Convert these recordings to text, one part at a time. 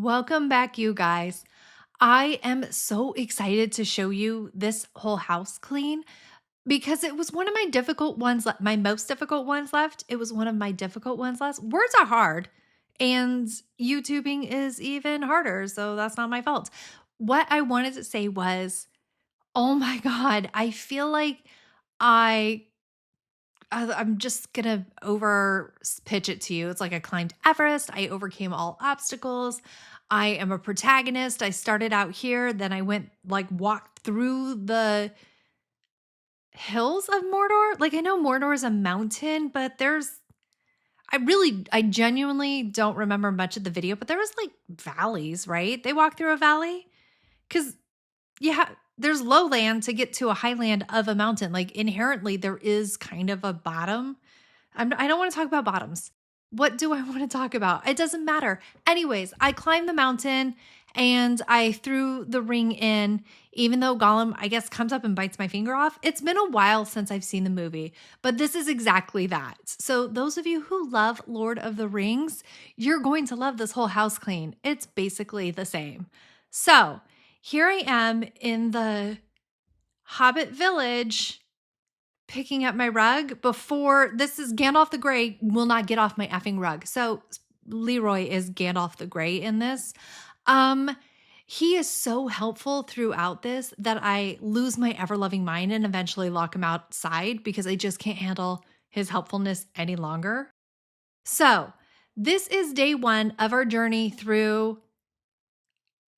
Welcome back, you guys. I am so excited to show you this whole house clean because it was one of my difficult ones, my most difficult ones left. It was one of my difficult ones last. Words are hard, and YouTubing is even harder, so that's not my fault. What I wanted to say was, oh my God, I feel like I I'm just gonna over pitch it to you. It's like I climbed Everest. I overcame all obstacles. I am a protagonist. I started out here, then I went walked through the hills of Mordor. Like I know Mordor is a mountain, but I genuinely don't remember much of the video, but there was like valleys, right? They walked through a valley because yeah, there's lowland to get to a highland of a mountain. Like inherently, there is kind of a bottom. I don't want to talk about bottoms. What do I want to talk about? It doesn't matter. Anyways, I climbed the mountain and I threw the ring in, even though Gollum, I guess, comes up and bites my finger off. It's been a while since I've seen the movie, but this is exactly that. So, those of you who love Lord of the Rings, you're going to love this whole house clean. It's basically the same. So, here I am in the Hobbit village picking up my rug before this is Gandalf the Grey will not get off my effing rug. So Leroy is Gandalf the Grey in this. He is so helpful throughout this that I lose my ever-loving mind and eventually lock him outside because I just can't handle his helpfulness any longer. So this is day one of our journey through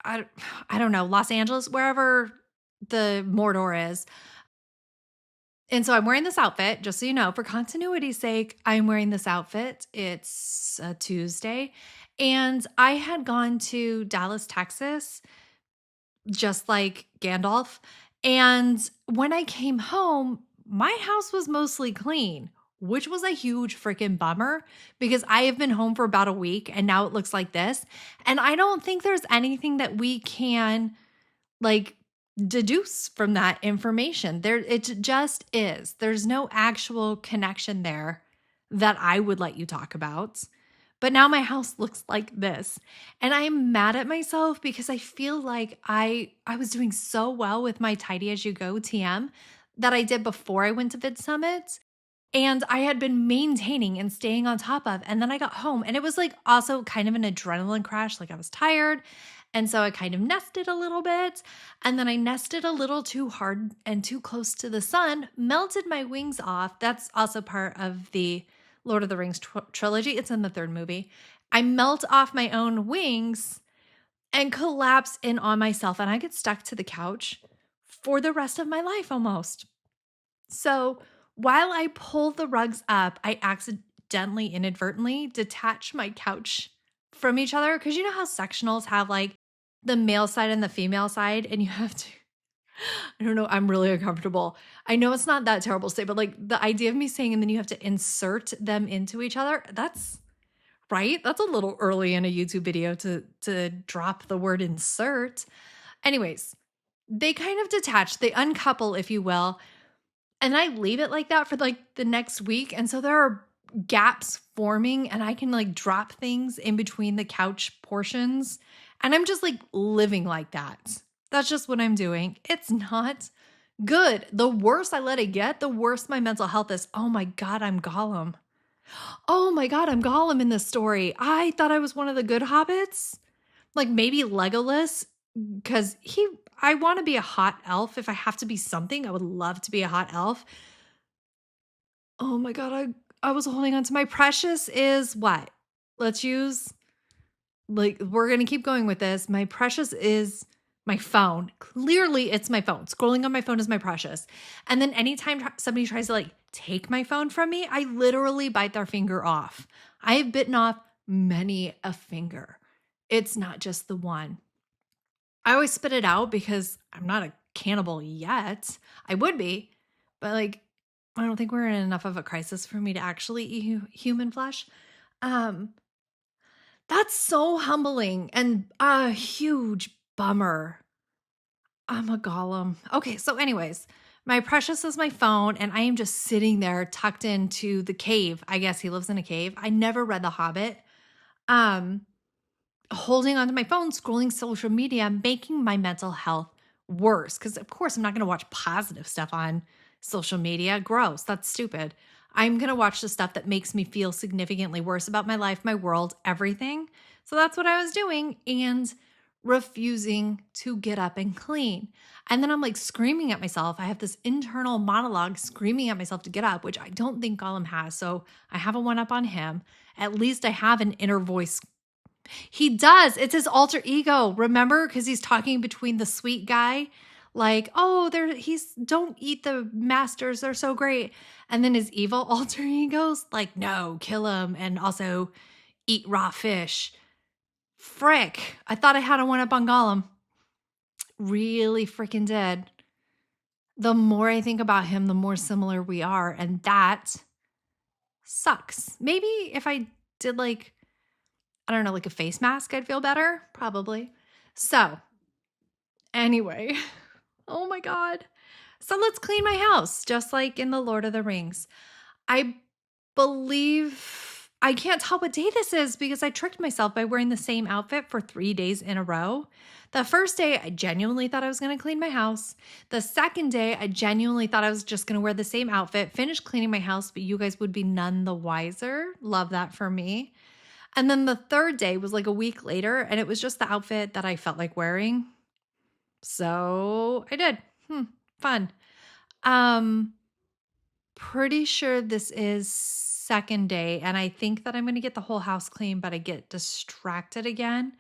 I don't know, Los Angeles, wherever the Mordor is. And so I'm wearing this outfit, just so you know, for continuity's sake, I'm wearing this outfit. It's a Tuesday. And I had gone to Dallas, Texas, just like Gandalf. And when I came home, my house was mostly clean, which was a huge freaking bummer because I have been home for about a week and now it looks like this. And I don't think there's anything that we can deduce from that information. It just is. There's no actual connection there that I would let you talk about. But now my house looks like this. And I'm mad at myself because I feel like I was doing so well with my Tidy As You Go TM that I did before I went to Vid Summit. And I had been maintaining and staying on top of. And then I got home and it was like also kind of an adrenaline crash. Like I was tired. And so I kind of nested a little bit. And then I nested a little too hard and too close to the sun, melted my wings off. That's also part of the Lord of the Rings trilogy. It's in the third movie. I melt off my own wings and collapse in on myself. And I get stuck to the couch for the rest of my life almost. So while I pull the rugs up, I accidentally, inadvertently detach my couch from each other. Because you know how sectionals have like the male side and the female side, and you have to, I don't know, I'm really uncomfortable. I know it's not that terrible to say, but like the idea of me saying, and then you have to insert them into each other, that's right. That's a little early in a YouTube video to drop the word insert. Anyways, they kind of detach, they uncouple, if you will. And I leave it like that for like the next week. And so there are gaps forming and I can like drop things in between the couch portions. And I'm just like living like that. That's just what I'm doing. It's not good. The worse I let it get, the worse my mental health is. Oh my God, I'm Gollum. Oh my God, I'm Gollum in this story. I thought I was one of the good hobbits. Like maybe Legolas, because I want to be a hot elf. If I have to be something, I would love to be a hot elf. Oh my God, I was holding on to my precious is what? Let's use, like, we're going to keep going with this. My precious is my phone. Clearly, it's my phone. Scrolling on my phone is my precious. And then anytime somebody tries to like take my phone from me, I literally bite their finger off. I have bitten off many a finger. It's not just the one. I always spit it out because I'm not a cannibal yet. I would be, but like, I don't think we're in enough of a crisis for me to actually eat human flesh. That's so humbling and a huge bummer. I'm a Gollum. Okay, so anyways, my precious is my phone and I am just sitting there tucked into the cave. I guess he lives in a cave. I never read The Hobbit. holding onto my phone, scrolling social media, making my mental health worse. Because, of course, I'm not going to watch positive stuff on social media. Gross. That's stupid. I'm going to watch the stuff that makes me feel significantly worse about my life, my world, everything. So that's what I was doing and refusing to get up and clean. And then I'm like screaming at myself. I have this internal monologue screaming at myself to get up, which I don't think Gollum has. So I have a one up on him. At least I have an inner voice. He does. It's his alter ego. Remember? Because he's talking between the sweet guy, like, oh, don't eat the masters. They're so great. And then his evil alter ego's like, no, kill him. And also eat raw fish. Frick. I thought I had a one up on Gollum. Really freaking did. The more I think about him, the more similar we are. And that sucks. Maybe if I did like, I don't know, like a face mask, I'd feel better. Probably. So, anyway, oh my God. So let's clean my house, just like in The Lord of the Rings. I believe, I can't tell what day this is because I tricked myself by wearing the same outfit for 3 days in a row. The first day, I genuinely thought I was going to clean my house. The second day, I genuinely thought I was just going to wear the same outfit, finish cleaning my house, but you guys would be none the wiser. Love that for me. And then the third day was like a week later, and it was just the outfit that I felt like wearing. So I did. Fun. Pretty sure this is second day, and I think that I'm going to get the whole house clean, but I get distracted again.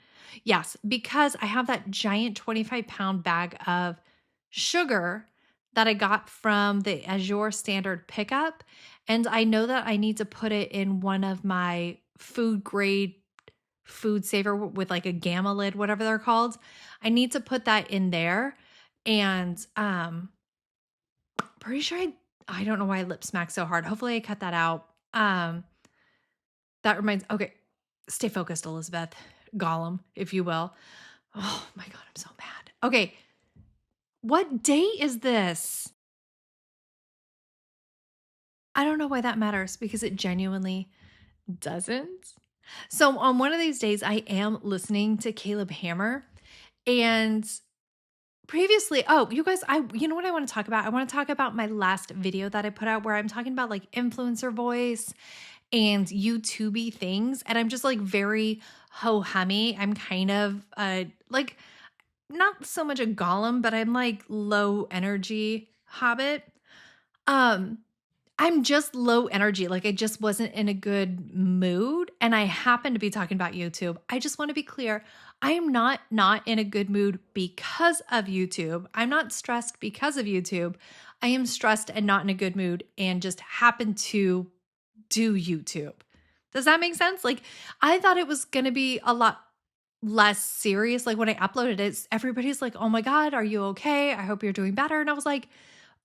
Yes, because I have that giant 25-pound bag of sugar that I got from the Azure Standard pickup, and I know that I need to put it in one of my food grade food saver with like a gamma lid, whatever they're called. I need to put that in there, and pretty sure I don't know why I lip smack so hard. Hopefully I cut that out. That reminds, okay, stay focused, Elizabeth. Gollum, if you will. Oh my God, I'm so mad. Okay, what day is this? I don't know why that matters because it genuinely doesn't. So on one of these days, I am listening to Caleb Hammer, and previously, oh, you guys, you know what I want to talk about? I want to talk about my last video that I put out where I'm talking about like influencer voice and YouTubey things. And I'm just like very ho-hummy. I'm kind of like not so much a golem, but I'm like low energy hobbit. I'm just low energy. Like I just wasn't in a good mood. And I happen to be talking about YouTube. I just want to be clear. I am not in a good mood because of YouTube. I'm not stressed because of YouTube. I am stressed and not in a good mood and just happen to do YouTube. Does that make sense? Like I thought it was going to be a lot less serious. Like when I uploaded it, everybody's like, oh my God, are you okay? I hope you're doing better. And I was like,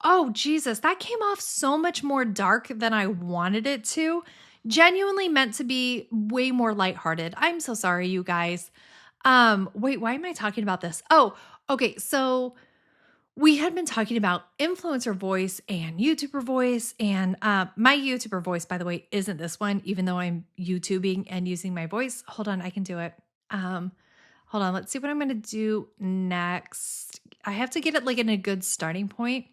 oh, Jesus, that came off so much more dark than I wanted it to. Genuinely meant to be way more lighthearted. I'm so sorry, you guys. Wait, why am I talking about this? Oh, okay. So we had been talking about influencer voice and YouTuber voice. And my YouTuber voice, by the way, isn't this one, even though I'm YouTubing and using my voice. Hold on, I can do it. Hold on, let's see what I'm going to do next. I have to get it like in a good starting point.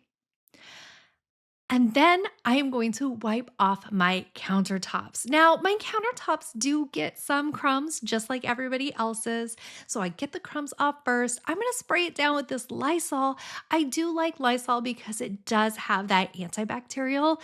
And then I am going to wipe off my countertops. Now, my countertops do get some crumbs, just like everybody else's. So I get the crumbs off first. I'm going to spray it down with this Lysol. I do like Lysol because it does have that antibacterial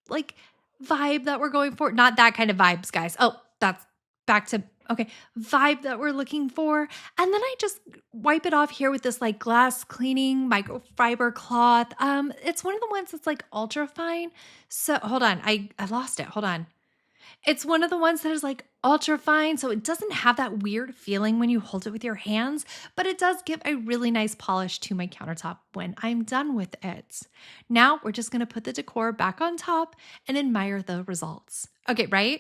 like vibe that we're going for. Not that kind of vibes, guys. Oh, that's back to okay, vibe that we're looking for. And then I just wipe it off here with this like glass cleaning microfiber cloth. It's one of the ones that's like ultra fine. So hold on, I lost it. Hold on. It's one of the ones that is like ultra fine. So it doesn't have that weird feeling when you hold it with your hands, but it does give a really nice polish to my countertop when I'm done with it. Now we're just going to put the decor back on top and admire the results. Okay, right?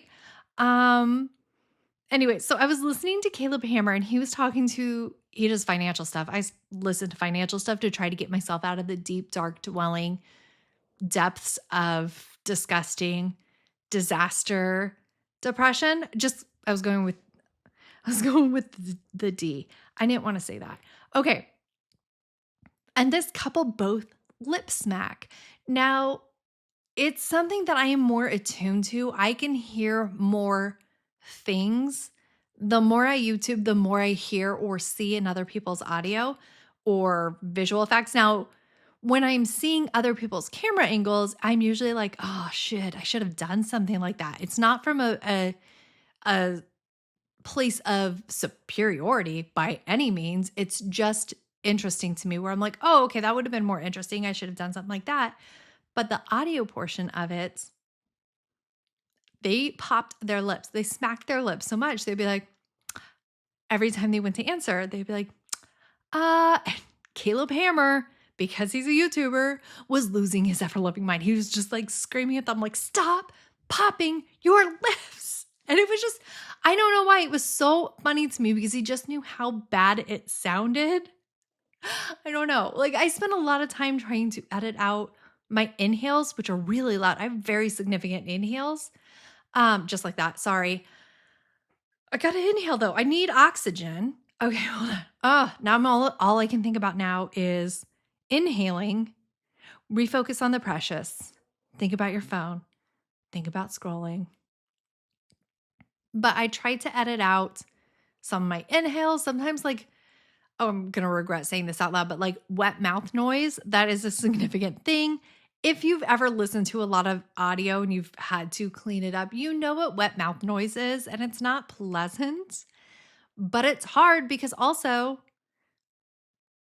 Anyway, so I was listening to Caleb Hammer and he does financial stuff. I listen to financial stuff to try to get myself out of the deep, dark dwelling depths of disgusting disaster depression. I was going with, I was going with the D. I didn't want to say that. Okay. And this couple both lip smack. Now, it's something that I am more attuned to. I can hear more things. The more I YouTube, the more I hear or see in other people's audio or visual effects. Now, when I'm seeing other people's camera angles, I'm usually like, oh shit, I should have done something like that. It's not from a place of superiority by any means. It's just interesting to me where I'm like, oh, okay, that would have been more interesting. I should have done something like that. But the audio portion of it, they popped their lips. They smacked their lips so much. They'd be like, every time they went to answer, they'd be like, Caleb Hammer, because he's a YouTuber, was losing his ever loving mind. He was just like screaming at them, like, stop popping your lips. And it was just, I don't know why. It was so funny to me because he just knew how bad it sounded. I don't know. Like, I spent a lot of time trying to edit out my inhales, which are really loud. I have very significant inhales. Just like that. Sorry. I gotta inhale though. I need oxygen. Okay, hold on. Now I'm all I can think about now is inhaling, refocus on the precious, think about your phone, think about scrolling. But I tried to edit out some of my inhales. Sometimes like, oh, I'm gonna regret saying this out loud, but like wet mouth noise, that is a significant thing. If you've ever listened to a lot of audio and you've had to clean it up, you know what wet mouth noise is, and it's not pleasant, but it's hard because also,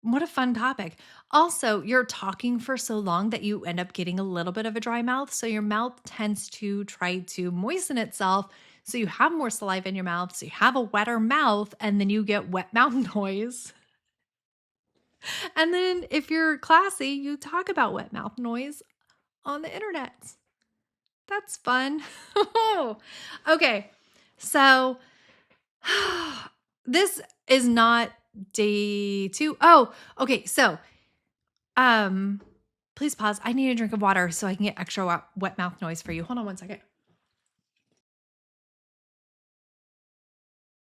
what a fun topic. Also, you're talking for so long that you end up getting a little bit of a dry mouth. So your mouth tends to try to moisten itself. So you have more saliva in your mouth. So you have a wetter mouth, and then you get wet mouth noise. And then if you're classy, you talk about wet mouth noise on the internet. That's fun. Okay. So this is not day 2. Oh, okay. So, please pause. I need a drink of water so I can get extra wet mouth noise for you. Hold on one second.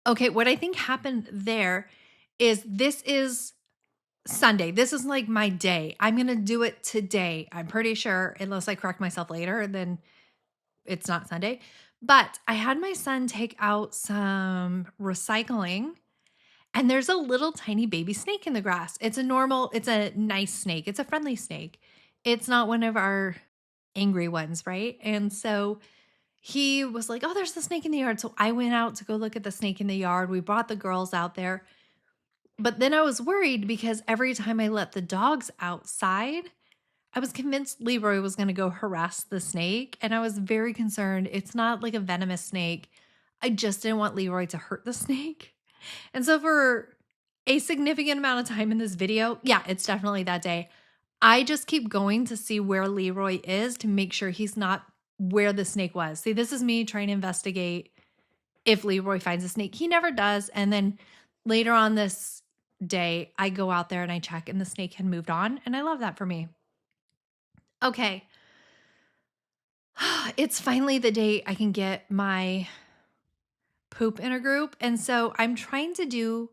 Okay. What I think happened there is this is Sunday. This is like my day. I'm going to do it today. I'm pretty sure, unless I correct myself later, then it's not Sunday. But I had my son take out some recycling, and there's a little tiny baby snake in the grass. It's a nice snake. It's a friendly snake. It's not one of our angry ones, right? And so he was like, oh, there's the snake in the yard. So I went out to go look at the snake in the yard. We brought the girls out there. But then I was worried because every time I let the dogs outside, I was convinced Leroy was going to go harass the snake. And I was very concerned. It's not like a venomous snake. I just didn't want Leroy to hurt the snake. And so for a significant amount of time in this video, yeah, it's definitely that day. I just keep going to see where Leroy is to make sure he's not where the snake was. See, this is me trying to investigate if Leroy finds a snake. He never does. And then later on this day, I go out there and I check and the snake had moved on. And I love that for me. Okay. It's finally the day I can get my poop in a group. And so I'm trying to do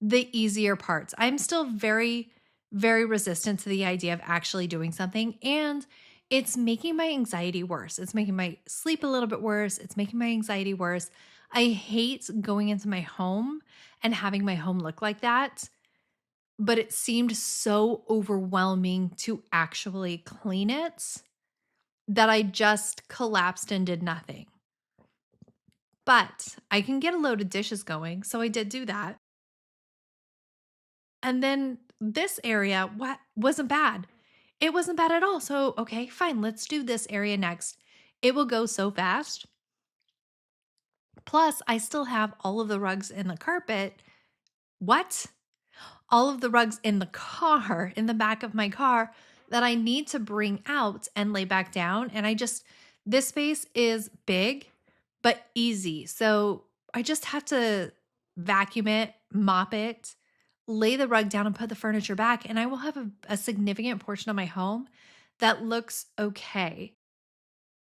the easier parts. I'm still very, very resistant to the idea of actually doing something. And it's making my anxiety worse. It's making my sleep a little bit worse. It's making my anxiety worse. I hate going into my home and having my home look like that. But it seemed so overwhelming to actually clean it that I just collapsed and did nothing. But I can get a load of dishes going, so I did do that. And then this area wasn't bad. It wasn't bad at all. So, okay, fine, let's do this area next. It will go so fast. Plus, I still have all of the rugs in the carpet. What? All of the rugs in the car, in the back of my car, that I need to bring out and lay back down. And this space is big, but easy. So I just have to vacuum it, mop it, lay the rug down and put the furniture back. And I will have a significant portion of my home that looks okay.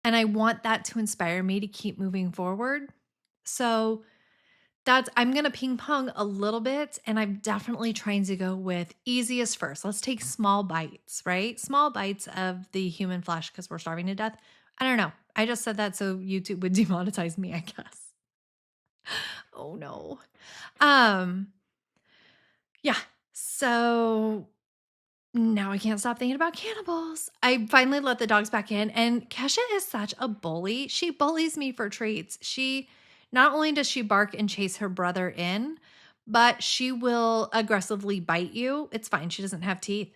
And I want that to inspire me to keep moving forward. So I'm going to ping pong a little bit, and I'm definitely trying to go with easiest first. Let's take small bites, right? Small bites of the human flesh because we're starving to death. I don't know. I just said that so YouTube would demonetize me, I guess. Oh no. Um yeah. So now I can't stop thinking about cannibals. I finally let the dogs back in, and Kesha is such a bully. She bullies me for treats. She not only does she bark and chase her brother in, but she will aggressively bite you. It's fine. She doesn't have teeth.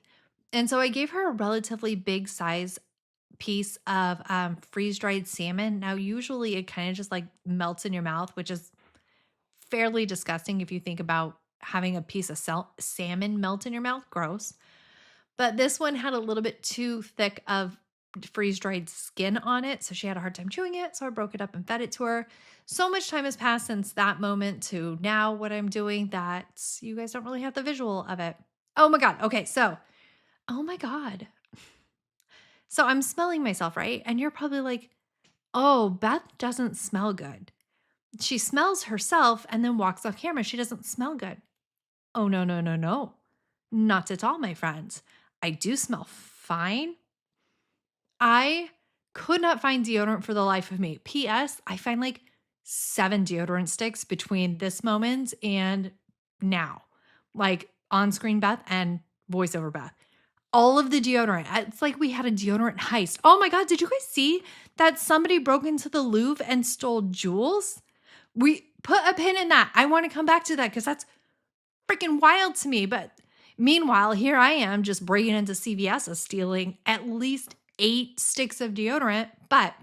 And so I gave her a relatively big size piece of freeze dried salmon. Now, usually it kind of just like melts in your mouth, which is fairly disgusting if you think about having a piece of salmon melt in your mouth. Gross. But this one had a little bit too thick of freeze dried skin on it. So she had a hard time chewing it. So I broke it up and fed it to her. So much time has passed since that moment to now what I'm doing that you guys don't really have the visual of it. Oh my God. Okay. So, oh my God. So I'm smelling myself, right? And you're probably like, oh, Beth doesn't smell good. She smells herself and then walks off camera. She doesn't smell good. Oh, no, no, no, no. Not at all, my friends. I do smell fine. I could not find deodorant for the life of me. P.S. I find like 7 deodorant sticks between this moment and now, like on screen Beth and voiceover Beth. All of the deodorant. It's like we had a deodorant heist. Oh my God, did you guys see that somebody broke into the Louvre and stole jewels? We put a pin in that. I want to come back to that because that's freaking wild to me. But meanwhile, here I am just breaking into CVS and stealing at least 8 sticks of deodorant. But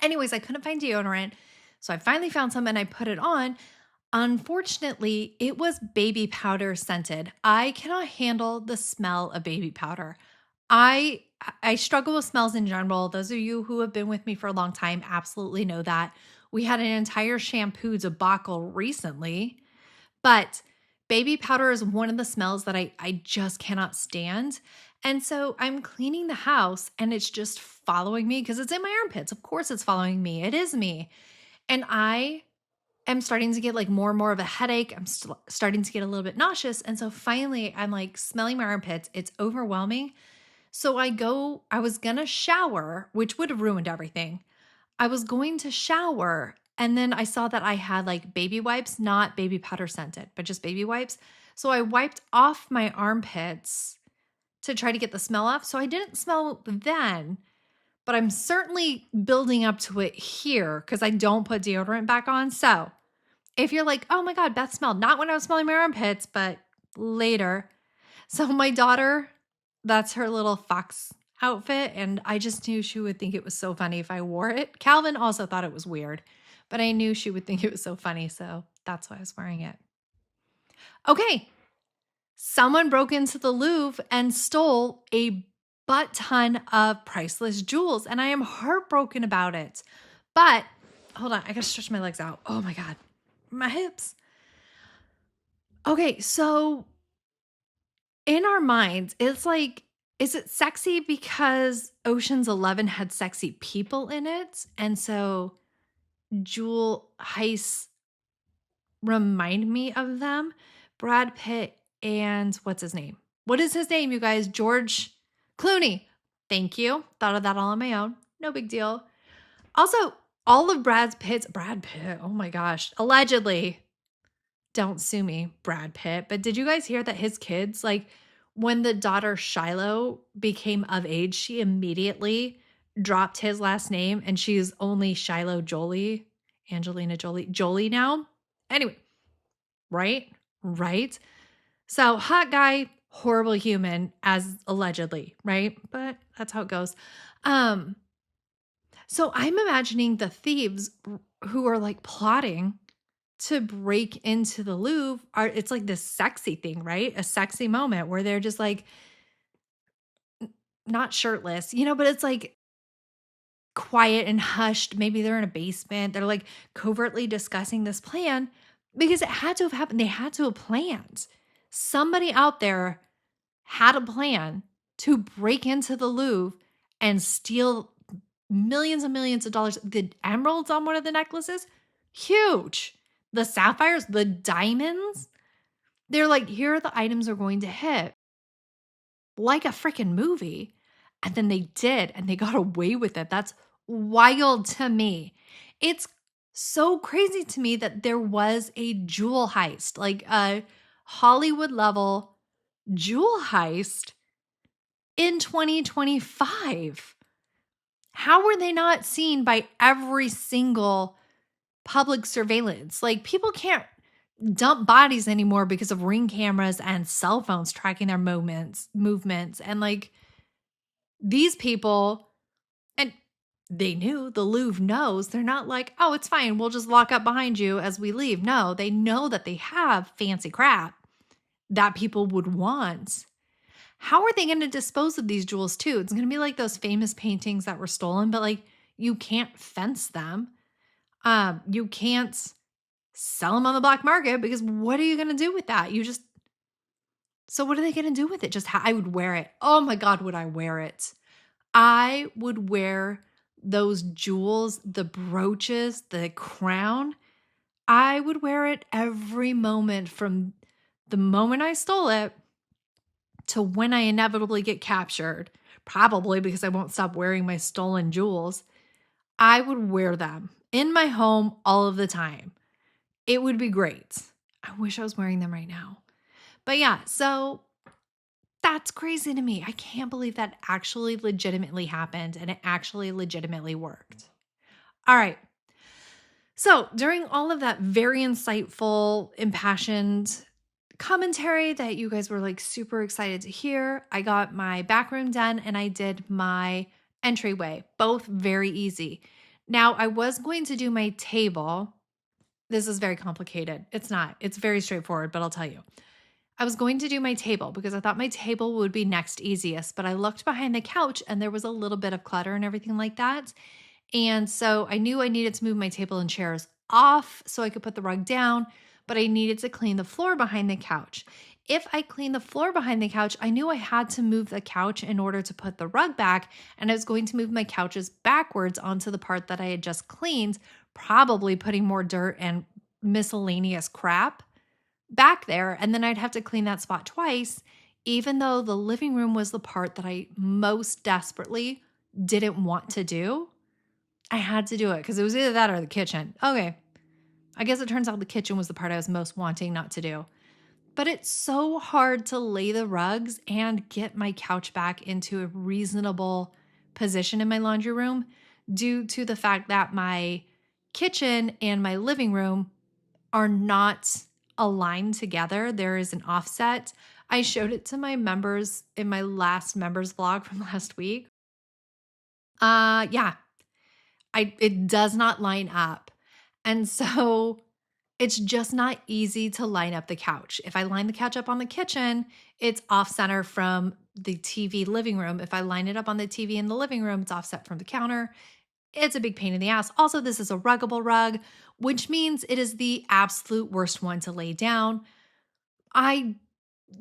anyways, I couldn't find deodorant. So I finally found some and I put it on. Unfortunately, it was baby powder scented. I cannot handle the smell of baby powder. I struggle with smells in general. Those of you who have been with me for a long time absolutely know that. We had an entire shampoo debacle recently, but baby powder is one of the smells that I just cannot stand. And so I'm cleaning the house and it's just following me because it's in my armpits. Of course it's following me. It is me. And I am starting to get like more and more of a headache. I'm starting to get a little bit nauseous. And so finally I'm like smelling my armpits. It's overwhelming. So I was going to shower, which would have ruined everything. I was going to shower and then I saw that I had like baby wipes, not baby powder scented, but just baby wipes. So I wiped off my armpits to try to get the smell off. So I didn't smell then, but I'm certainly building up to it here because I don't put deodorant back on. So if you're like, oh my God, Beth smelled, not when I was smelling my armpits, but later. So my daughter, that's her little fox outfit. And I just knew she would think it was so funny if I wore it. Calvin also thought it was weird, but I knew she would think it was so funny. So that's why I was wearing it. Okay. Someone broke into the Louvre and stole a butt ton of priceless jewels. And I am heartbroken about it. But hold on, I gotta stretch my legs out. Oh my God, my hips. Okay, so in our minds, it's like, is it sexy because Ocean's 11 had sexy people in it? And so jewel heists remind me of them. Brad Pitt and what's his name? What is his name, you guys? George Clooney. Thank you. Thought of that all on my own. No big deal. Also, all of Brad Pitt, oh my gosh, allegedly, don't sue me, Brad Pitt. But did you guys hear that his kids, like when the daughter Shiloh became of age, she immediately dropped his last name and she's only Shiloh Jolie, Angelina Jolie now. Anyway, right? So hot guy, horrible human as allegedly, right? But that's how it goes. So I'm imagining the thieves who are like plotting to break into the Louvre it's like this sexy thing, right? A sexy moment where they're just like not shirtless, but it's like quiet and hushed. Maybe they're in a basement. They're like covertly discussing this plan because it had to have happened. They had to have planned. Somebody out there had a plan to break into the Louvre and steal millions and millions of dollars. The emeralds on one of the necklaces, huge. the sapphires, the diamonds. They're like, here are the items we're going to hit, like a freaking movie. And then they did, and they got away with it. That's wild to me. It's so crazy to me that there was a jewel heist, like a Hollywood level jewel heist in 2025. How were they not seen by every single public surveillance? Like, people can't dump bodies anymore because of Ring cameras and cell phones tracking their movements. And like, these people, and they knew, the Louvre knows, they're not like, oh, it's fine, we'll just lock up behind you as we leave. No, they know that they have fancy crap that people would want. How are they going to dispose of these jewels too? It's going to be like those famous paintings that were stolen, but like, you can't fence them. You can't sell them on the black market, because what are you going to do with that? So what are they going to do with it? I would wear it. Oh my God, would I wear it? I would wear those jewels, the brooches, the crown. I would wear it every moment, from the moment I stole it to when I inevitably get captured, probably because I won't stop wearing my stolen jewels. I would wear them in my home all of the time. It would be great. I wish I was wearing them right now. But yeah, so that's crazy to me. I can't believe that actually legitimately happened, and it actually legitimately worked. All right. So during all of that very insightful, impassioned commentary that you guys were like super excited to hear, I got my back room done and I did my entryway, both very easy. Now, I was going to do my table. This is very complicated. It's not. It's very straightforward, but I'll tell you. I was going to do my table because I thought my table would be next easiest, but I looked behind the couch and there was a little bit of clutter and everything like that. And so I knew I needed to move my table and chairs off so I could put the rug down, but I needed to clean the floor behind the couch. If I cleaned the floor behind the couch, I knew I had to move the couch in order to put the rug back, and I was going to move my couches backwards onto the part that I had just cleaned, probably putting more dirt and miscellaneous crap back there, and then I'd have to clean that spot twice, even though the living room was the part that I most desperately didn't want to do. I had to do it because it was either that or the kitchen. Okay, I guess it turns out the kitchen was the part I was most wanting not to do. But it's so hard to lay the rugs and get my couch back into a reasonable position in my laundry room due to the fact that my kitchen and my living room are not aligned together. There is an offset. I showed it to my members in my last members vlog from last week. Yeah, it does not line up. And so it's just not easy to line up the couch. If I line the couch up on the kitchen, it's off center from the TV living room. If I line it up on the TV in the living room, it's offset from the counter. It's a big pain in the ass. Also, this is a ruggable rug, which means it is the absolute worst one to lay down. I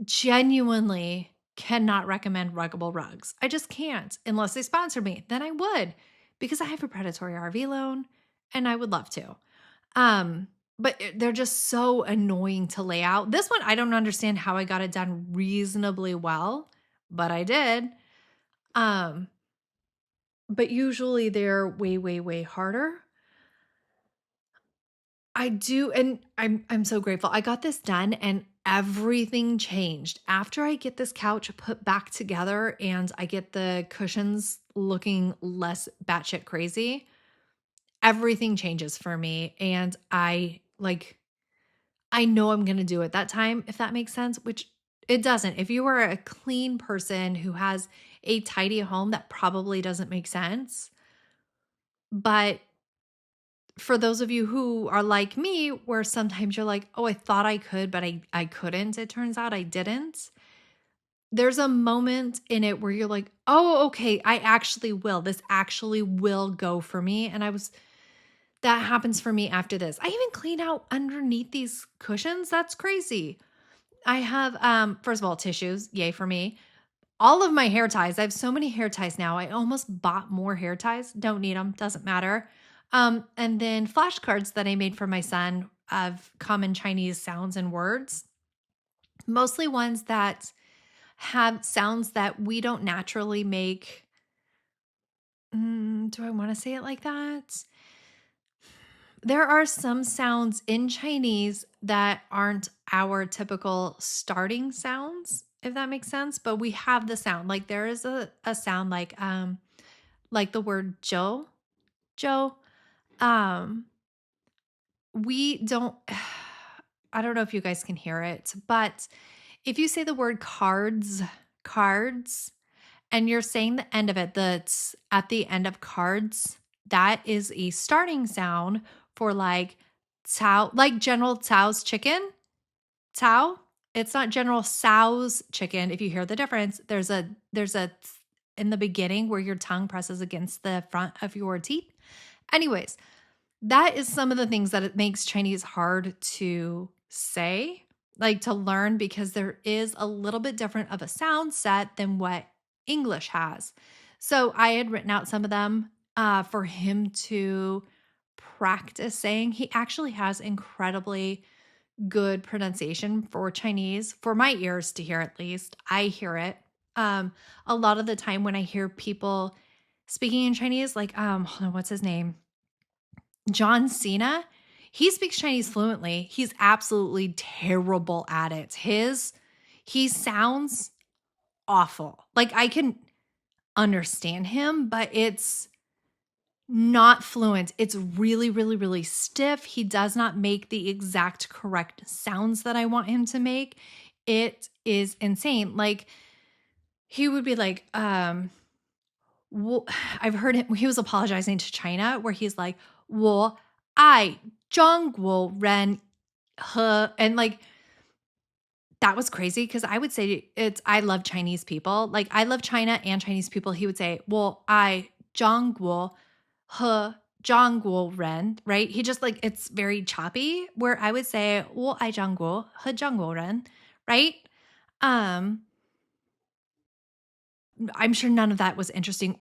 genuinely cannot recommend ruggable rugs. I just can't. Unless they sponsor me, then I would, because I have a predatory RV loan and I would love to. But they're just so annoying to lay out. This one, I don't understand how I got it done reasonably well, but I did. But usually they're way, way, way harder. I do, and I'm so grateful. I got this done and everything changed. After I get this couch put back together and I get the cushions looking less batshit crazy, everything changes for me. And I know I'm going to do it that time, if that makes sense, which it doesn't. If you are a clean person who has a tidy home, that probably doesn't make sense. But for those of you who are like me, where sometimes you're like, oh, I thought I could, but I couldn't. It turns out I didn't. There's a moment in it where you're like, oh, okay, I actually will. This actually will go for me. And that happens for me after this. I even clean out underneath these cushions. That's crazy. I have, first of all, tissues. Yay for me. All of my hair ties. I have so many hair ties now. I almost bought more hair ties. Don't need them. Doesn't matter. And then flashcards that I made for my son of common Chinese sounds and words, mostly ones that have sounds that we don't naturally make. Do I want to say it like that? There are some sounds in Chinese that aren't our typical starting sounds, if that makes sense. But we have the sound. Like there is a sound like the word Joe. Joe. Um, we don't I don't know if you guys can hear it, but if you say the word cards, and you're saying the end of it, that's at the end of cards, that is a starting sound for like Cao, like General Tso's chicken. Cao. It's not General Tso's chicken. If you hear the difference, there's a in the beginning where your tongue presses against the front of your teeth. Anyways, that is some of the things that it makes Chinese hard to say, like to learn, because there is a little bit different of a sound set than what English has. So I had written out some of them for him to practice saying. He actually has incredibly good pronunciation for Chinese, for my ears to hear at least. I hear it. A lot of the time when I hear people speaking in Chinese, like hold on, what's his name? John Cena, he speaks Chinese fluently. He's absolutely terrible at it. He sounds awful. Like I can understand him, but it's not fluent. It's really, really, really stiff. He does not make the exact correct sounds that I want him to make. It is insane. Like he would be like, I've heard him, he was apologizing to China where he's like, 我爱中国人和, and like, that was crazy because I would say I love Chinese people. Like I love China and Chinese people. He would say, 我爱中国和中国人, right? He just like, it's very choppy where I would say, 我爱中国和中国人, right? I'm sure none of that was interesting.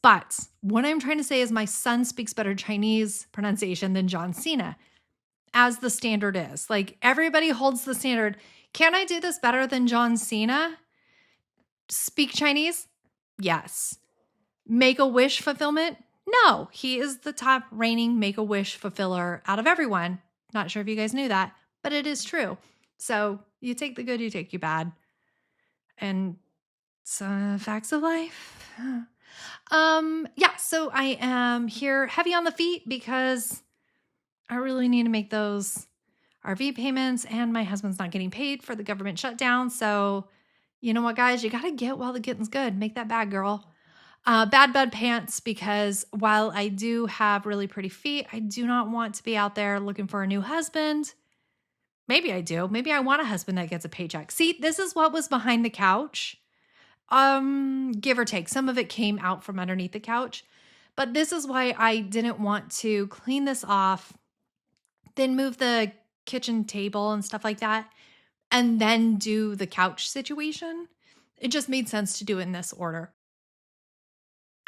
But what I'm trying to say is my son speaks better Chinese pronunciation than John Cena, as the standard is. Like everybody holds the standard. Can I do this better than John Cena? Speak Chinese? Yes. Make a wish fulfillment? No. He is the top reigning make a wish fulfiller out of everyone. Not sure if you guys knew that, but it is true. So you take the good, you take the bad. And some facts of life. Yeah, so I am here heavy on the feet because I really need to make those RV payments and my husband's not getting paid for the government shutdown. So you know what, guys, you got to get while the getting's good. Make that bag, girl. Bad bud pants, because while I do have really pretty feet, I do not want to be out there looking for a new husband. Maybe I do. Maybe I want a husband that gets a paycheck. See, this is what was behind the couch. Give or take. Some of it came out from underneath the couch, but this is why I didn't want to clean this off, then move the kitchen table and stuff like that, and then do the couch situation. It just made sense to do it in this order.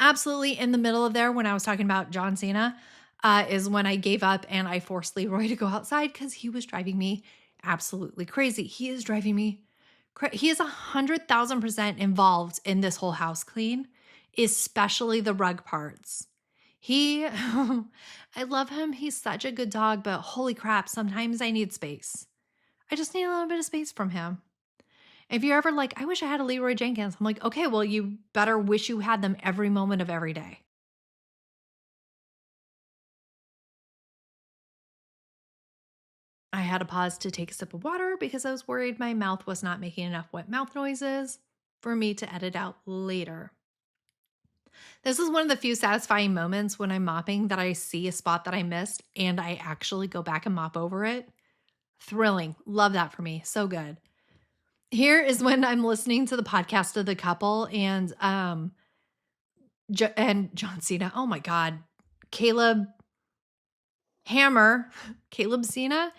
Absolutely in the middle of there when I was talking about John Cena is when I gave up and I forced Leroy to go outside because he was driving me absolutely crazy. He is driving me he is 100,000% involved in this whole house clean, especially the rug parts. I love him. He's such a good dog, but holy crap, sometimes I need space. I just need a little bit of space from him. If you're ever like, I wish I had a Leroy Jenkins, I'm like, okay, well, you better wish you had them every moment of every day. I had to pause to take a sip of water because I was worried my mouth was not making enough wet mouth noises for me to edit out later. This is one of the few satisfying moments when I'm mopping that I see a spot that I missed and I actually go back and mop over it. Thrilling. Love that for me. So good. Here is when I'm listening to the podcast of the couple and John Cena. Oh my God. Caleb Cena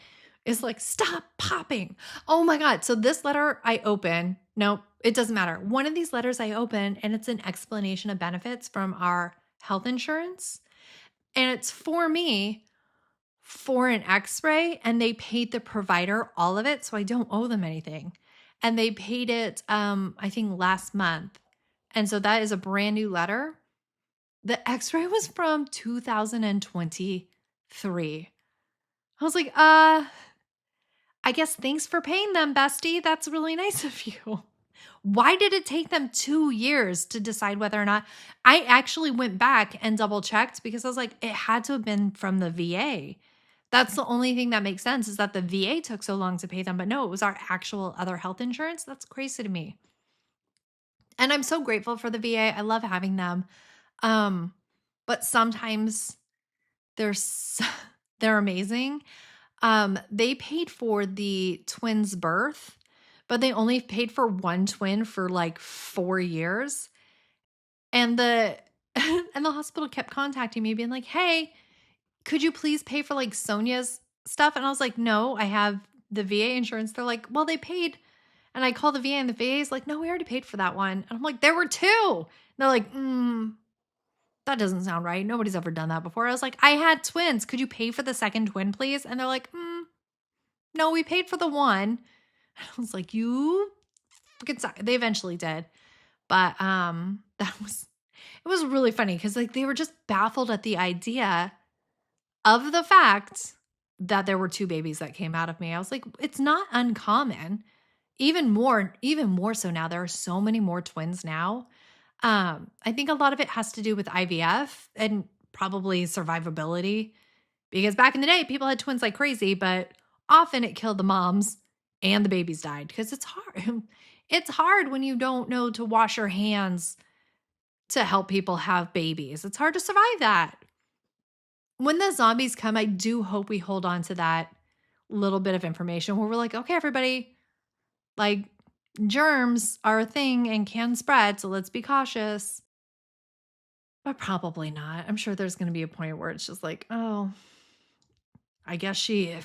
is like, stop popping. Oh my God. So this letter I open, no, it doesn't matter. One of these letters I open and it's an explanation of benefits from our health insurance. And it's for me for an x-ray, and they paid the provider all of it, so I don't owe them anything. And they paid it, I think last month. And so that is a brand new letter. The x-ray was from 2023. I was like, I guess thanks for paying them, bestie. That's really nice of you. Why did it take them 2 years to decide whether or not? I actually went back and double checked because I was like, it had to have been from the VA. That's the only thing that makes sense, is that the VA took so long to pay them. But no, it was our actual other health insurance. That's crazy to me. And I'm so grateful for the VA. I love having them. But sometimes they're they're amazing. They paid for the twins' birth, but they only paid for one twin for like 4 years. And the and the hospital kept contacting me being like, "Hey, could you please pay for like Sonia's stuff?" And I was like, "No, I have the VA insurance." They're like, "Well, they paid." And I call the VA and the VA is like, "No, we already paid for that one." And I'm like, "There were two." And they're like, that doesn't sound right. Nobody's ever done that before. I was like, "I had twins. Could you pay for the second twin, please?" And they're like, "No, we paid for the one." And I was like, "You freaking suck." They eventually did. But it was really funny because like they were just baffled at the idea of the fact that there were two babies that came out of me. I was like, it's not uncommon. Even more so now. There are so many more twins now. I think a lot of it has to do with IVF and probably survivability, because back in the day, people had twins like crazy, but often it killed the moms and the babies died because it's hard. It's hard when you don't know to wash your hands to help people have babies. It's hard to survive that. When the zombies come, I do hope we hold on to that little bit of information where we're like, okay, everybody, like germs are a thing and can spread, so let's be cautious. But probably not. I'm sure there's going to be a point where it's just like, oh, I guess she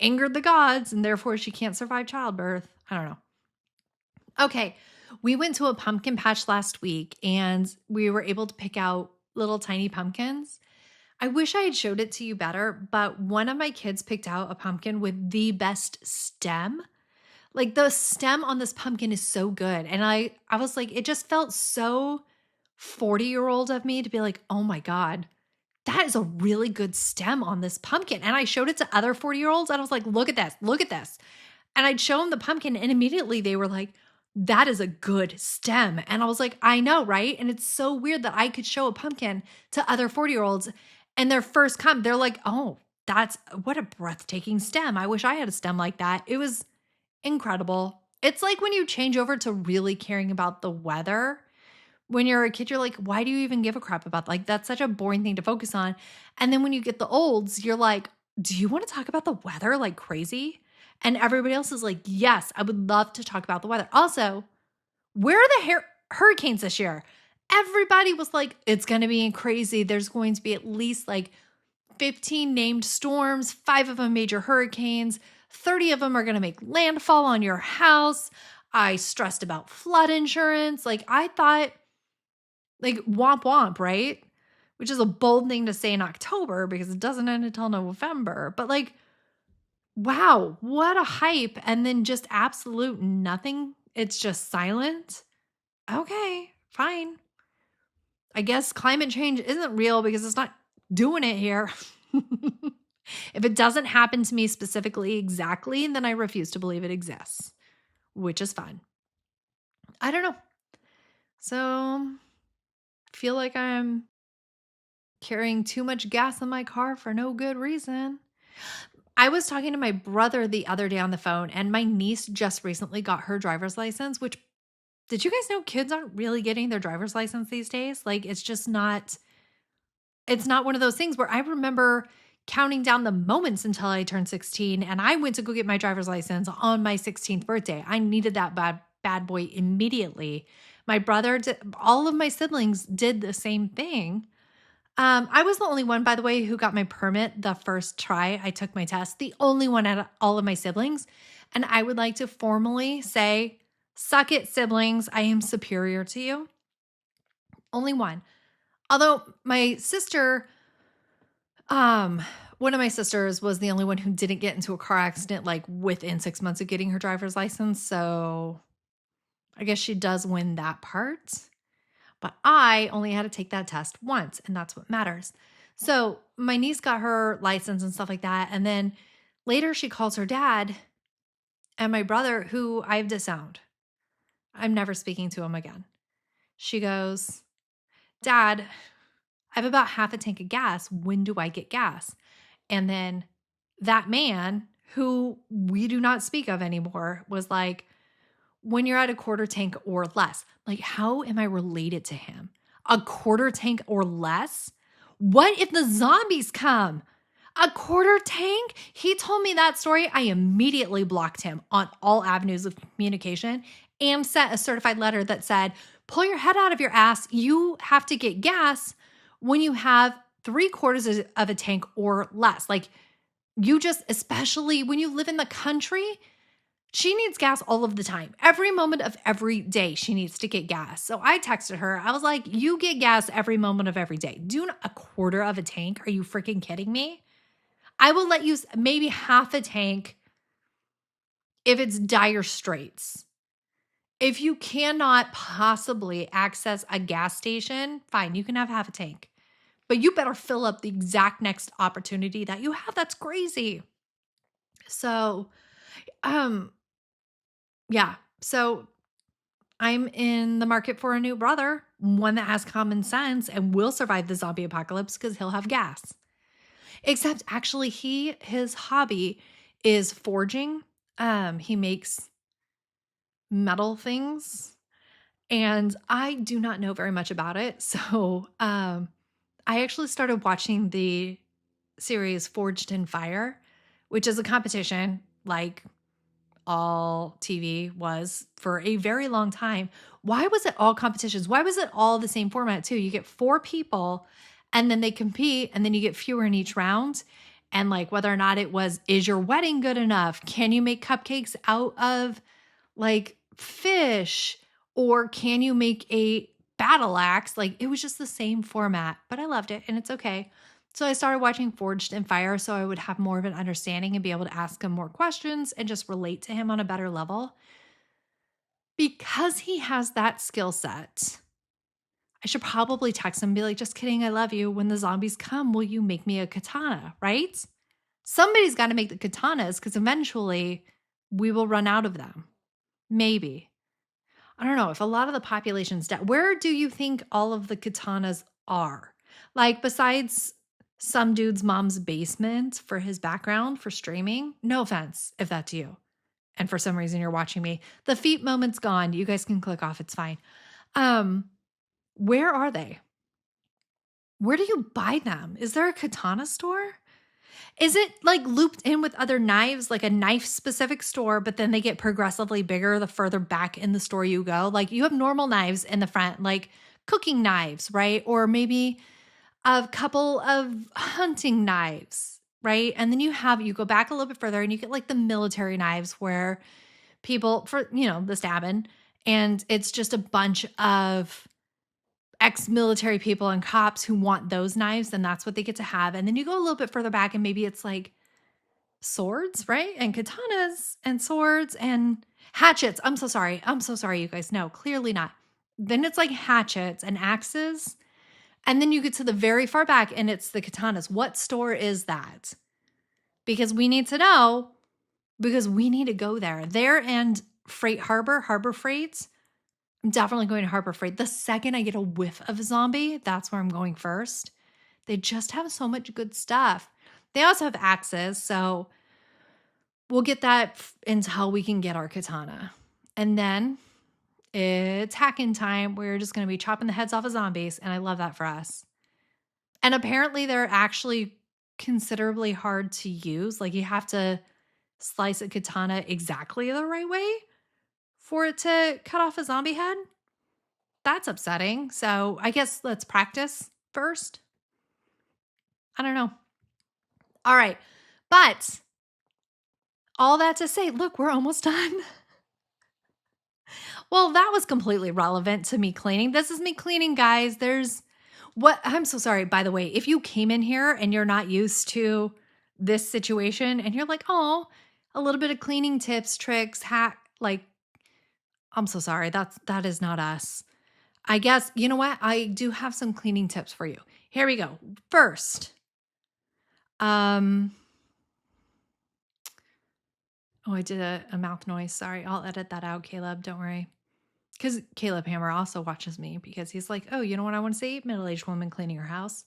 angered the gods and therefore she can't survive childbirth. I don't know. Okay, we went to a pumpkin patch last week and we were able to pick out little tiny pumpkins. I wish I had showed it to you better, but one of my kids picked out a pumpkin with the best stem. Like the stem on this pumpkin is so good. And I was like, it just felt so 40-year-old of me to be like, oh my God, that is a really good stem on this pumpkin. And I showed it to other 40-year-olds and I was like, look at this, look at this. And I'd show them the pumpkin and immediately they were like, that is a good stem. And I was like, I know, right? And it's so weird that I could show a pumpkin to other 40-year-olds and their first come, they're like, oh, what a breathtaking stem. I wish I had a stem like that. It was incredible. It's like when you change over to really caring about the weather. When you're a kid, you're like, why do you even give a crap about that? Like, that's such a boring thing to focus on. And then when you get the olds, you're like, do you want to talk about the weather like crazy? And everybody else is like, yes, I would love to talk about the weather. Also, where are the hurricanes this year? Everybody was like, it's going to be crazy. There's going to be at least like 15 named storms, 5 of them major hurricanes, 30 of them are going to make landfall on your house. I stressed about flood insurance. Like I thought, like womp womp, right? Which is a bold thing to say in October because it doesn't end until November. But like, wow, what a hype. And then just absolute nothing. It's just silent. Okay, fine. I guess climate change isn't real because it's not doing it here. If it doesn't happen to me specifically exactly, then I refuse to believe it exists, which is fine. I don't know. So feel like I'm carrying too much gas in my car for no good reason. I was talking to my brother the other day on the phone, and my niece just recently got her driver's license, which, did you guys know kids aren't really getting their driver's license these days? Like it's not one of those things where I remember counting down the moments until I turned 16 and I went to go get my driver's license on my 16th birthday. I needed that bad boy immediately. My brother did, all of my siblings did the same thing. I was the only one, by the way, who got my permit the first try I took my test, the only one out of all of my siblings. And I would like to formally say, suck it, siblings. I am superior to you. Only one. Although my sister One of my sisters was the only one who didn't get into a car accident like within 6 months of getting her driver's license. So I guess she does win that part. But I only had to take that test once, and that's what matters. So my niece got her license and stuff like that. And then later she calls her dad and my brother, who I've disowned. I'm never speaking to him again. She goes, Dad, I have about half a tank of gas. When do I get gas? And then that man, who we do not speak of anymore, was like, when you're at a quarter tank or less. Like, how am I related to him? A quarter tank or less? What if the zombies come? A quarter tank? He told me that story. I immediately blocked him on all avenues of communication and sent a certified letter that said, pull your head out of your ass. You have to get gas when you have 3/4 of a tank or less. Like, you just, especially when you live in the country, she needs gas all of the time. Every moment of every day, she needs to get gas. So I texted her. I was like, you get gas every moment of every day. Do not 1/4 of a tank. Are you freaking kidding me? I will let you maybe half a tank if it's dire straits. If you cannot possibly access a gas station, fine, you can have half a tank. But you better fill up the exact next opportunity that you have. That's crazy. So, yeah. So I'm in the market for a new brother, one that has common sense and will survive the zombie apocalypse because he'll have gas. Except actually his hobby is forging. He makes metal things and I do not know very much about it. So I actually started watching the series Forged in Fire, which is a competition like all TV was for a very long time. Why was it all competitions? Why was it all the same format too? You get 4 people and then they compete and then you get fewer in each round. And like whether or not it was, is your wedding good enough? Can you make cupcakes out of like fish? Or can you make a battle axe? Like it was just the same format, but I loved it and it's okay. So I started watching Forged in Fire so I would have more of an understanding and be able to ask him more questions and just relate to him on a better level. Because he has that skill set, I should probably text him and be like, just kidding, I love you. When the zombies come, will you make me a katana, right? Somebody's got to make the katanas because eventually we will run out of them. Maybe. I don't know if a lot of the population's dead. Where do you think all of the katanas are? Like besides some dude's mom's basement for his background for streaming. No offense if that's you. And for some reason you're watching me. The feet moment's gone. You guys can click off. It's fine. Where are they? Where do you buy them? Is there a katana store? Is it like looped in with other knives, like a knife specific store, but then they get progressively bigger the further back in the store you go? Like you have normal knives in the front, like cooking knives, right? Or maybe a couple of hunting knives, right? And then you go back a little bit further and you get like the military knives where people for, the stabbing. And it's just a bunch of ex-military people and cops who want those knives, and that's what they get to have. And then you go a little bit further back and maybe it's like swords, right? And katanas and swords and hatchets. I'm so sorry, you guys. No, clearly not. Then it's like hatchets and axes. And then you get to the very far back and it's the katanas. What store is that? Because we need to know, because we need to go there. There and Harbor Freight. I'm definitely going to Harbor Freight. The second I get a whiff of a zombie, that's where I'm going first. They just have so much good stuff. They also have axes, so we'll get that until we can get our katana. And then it's hacking time. We're just going to be chopping the heads off of zombies, and I love that for us. And apparently they're actually considerably hard to use. Like you have to slice a katana exactly the right way for it to cut off a zombie head. That's upsetting. So I guess let's practice first. I don't know. All right. But all that to say, look, we're almost done. Well, that was completely relevant to me cleaning. This is me cleaning, guys. I'm so sorry, by the way, if you came in here and you're not used to this situation and you're like, oh, a little bit of cleaning tips, tricks, hack, like, I'm so sorry. That is not us. I guess, you know what? I do have some cleaning tips for you. Here we go. First, oh, I did a mouth noise. Sorry. I'll edit that out, Caleb. Don't worry. Because Caleb Hammer also watches me because he's like, oh, you know what I want to say? Middle-aged woman cleaning her house.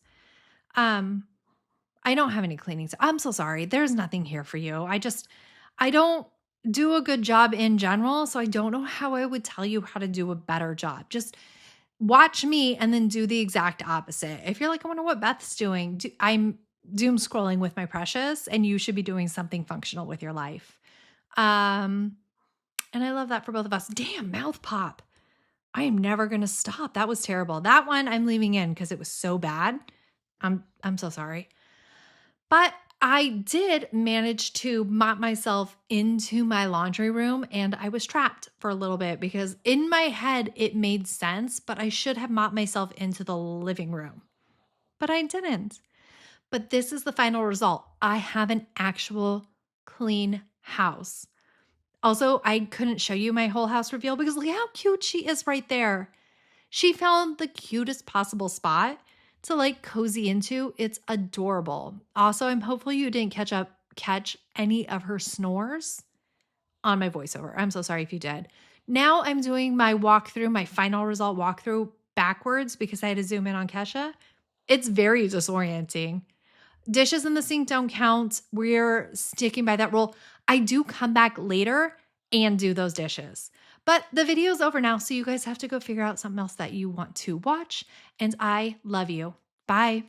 I don't have any cleaning. I'm so sorry. There's nothing here for you. I don't do a good job in general. So I don't know how I would tell you how to do a better job. Just watch me and then do the exact opposite. If you're like, I wonder what Beth's doing, I'm doom scrolling with my precious and you should be doing something functional with your life. And I love that for both of us. Damn, mouth pop. I am never going to stop. That was terrible. That one I'm leaving in because it was so bad. I'm so sorry. But I did manage to mop myself into my laundry room and I was trapped for a little bit because in my head it made sense, but I should have mopped myself into the living room. But I didn't. But this is the final result. I have an actual clean house. Also, I couldn't show you my whole house reveal because look how cute she is right there. She found the cutest possible spot to like cozy into. It's adorable. Also, I'm hopeful you didn't catch any of her snores on my voiceover. I'm so sorry if you did. Now I'm doing my walkthrough, my final result walkthrough backwards because I had to zoom in on Kesha. It's very disorienting. Dishes in the sink don't count. We're sticking by that rule. I do come back later and do those dishes. But the video's over now, so you guys have to go figure out something else that you want to watch. And I love you. Bye.